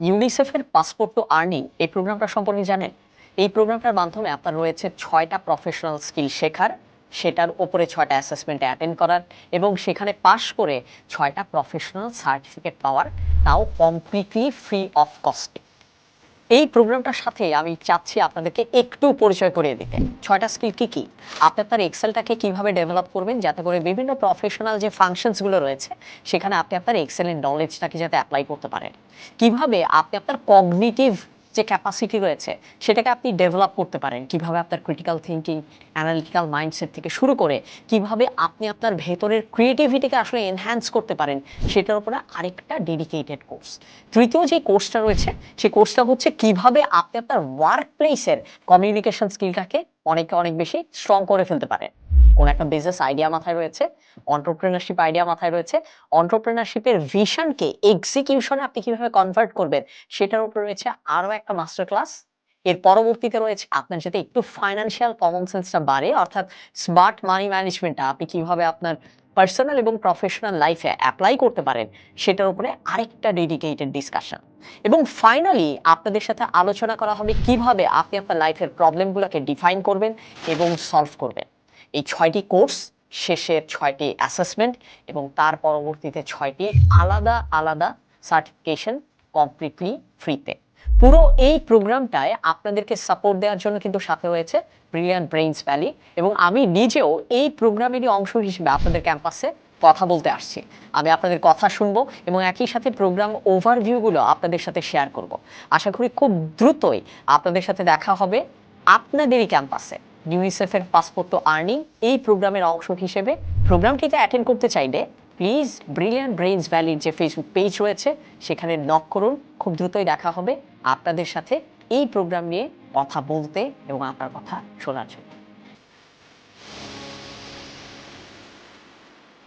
ইউনিসেফের passport to earning এই প্রোগ্রামটা সম্পর্কে জানেন? এই প্রোগ্রামটার মাধ্যমে আপনার রয়েছে ৬টা প্রফেশনাল স্কিল শেখার, সেটার উপরে ৬টা অ্যাসেসমেন্ট অ্যাটেন্ড করার এবং সেখানে পাস করে ৬টা প্রফেশনাল সার্টিফিকেট পাওয়ার, তাও কমপ্লিটলি ফ্রি অফ কস্টে। এই প্রোগ্রামটার সাথে আমি চাচ্ছি আপনাদেরকে একটু পরিচয় করিয়ে দিতে। ৬টা স্কিল কি, কি? আপনি আপনার এক্সেলটাকে কিভাবে ডেভেলপ করবেন যাতে করে বিভিন্ন প্রফেশনাল যে ফাংশনসগুলো রয়েছে সেখানে আপনি আপনার এক্সেলের নলেজটাকে যাতে অ্যাপ্লাই করতে পারেন। কিভাবে আপনি আপনার কগনিটিভ যে ক্যাপাসিটি রয়েছে সেটাকে আপনি ডেভেলপ করতে পারেন। কিভাবে আপনার ক্রিটিক্যাল থিংকিং, অ্যানালিটিক্যাল মাইন্ডসেট থেকে শুরু করে কিভাবে আপনি আপনার ভেতরের ক্রিয়েটিভিটিকে আসলে এনহ্যান্স করতে পারেন সেটার উপরে আরেকটা ডেডিকেটেড কোর্স। তৃতীয় যে কোর্সটা রয়েছে সেই কোর্সটা হচ্ছে কিভাবে আপনি আপনার ওয়ার্ক প্লেসের কমিউনিকেশন স্কিলটাকে অনেক বেশি স্ট্রং করে ফেলতে পারেন। কোন একটা বিজনেস আইডিয়া মাথায় রয়েছে, এন্টারপ্রেনারশিপ আইডিয়া মাথায় রয়েছে, এন্টারপ্রেনারশিপের ভিশনকে এক্সিকিউশনে আপনি কিভাবে কনভার্ট করবেন সেটার উপর রয়েছে আরো একটা মাস্টার ক্লাস। এর পরবর্তীতে রয়েছে আপনার যাতে একটু ফাইন্যান্সিয়াল কমন সেন্সটা বাড়ে, অর্থাৎ স্মার্ট মানি ম্যানেজমেন্টটা আপনি কিভাবে আপনার পার্সোনাল এবং প্রফেশনাল লাইফে অ্যাপ্লাই করতে পারেন সেটার উপরে আরেকটা ডেডিকেটেড ডিসকাশন। এবং ফাইনালি আপনাদের সাথে আলোচনা করা হবে কিভাবে আপনি আপনার লাইফের প্রবলেমগুলোকে ডিফাইন করবেন এবং সলভ করবেন। এই ৬টি কোর্স, শেষের ৬টি অ্যাসেসমেন্ট এবং তার পরবর্তীতে ৬টি আলাদা সার্টিফিকেশন কমপ্লিটলি ফ্রিতে। পুরো এই প্রোগ্রামটায় আপনাদেরকে সাপোর্ট দেওয়ার জন্য কিন্তু সাথে রয়েছে ব্রিলিয়ান্ট ব্রেইনস ভ্যালি, এবং আমি নিজেও এই প্রোগ্রামেরই অংশ হিসেবে আপনাদের ক্যাম্পাসে কথা বলতে আসছি। আমি আপনাদের কথা শুনবো এবং একই সাথে প্রোগ্রাম ওভারভিউগুলো আপনাদের সাথে শেয়ার করব। আশা করি খুব দ্রুতই আপনাদের সাথে দেখা হবে আপনাদেরই ক্যাম্পাসে ইউনিসেফের পাসপোর্ট টু আর্নিং এই প্রোগ্রামের অংশ হিসেবে। প্রোগ্রামটিতে অ্যাটেন্ড করতে চাইলে প্লিজ ব্রিলিয়ান্ট ব্রেইনস ভ্যালির যে ফেসবুক পেজ রয়েছে সেখানে নক করুন। খুব দ্রুতই দেখা হবে আপনাদের সাথে এই প্রোগ্রাম নিয়ে কথা বলতে এবং আপনার কথা শোনার জন্য।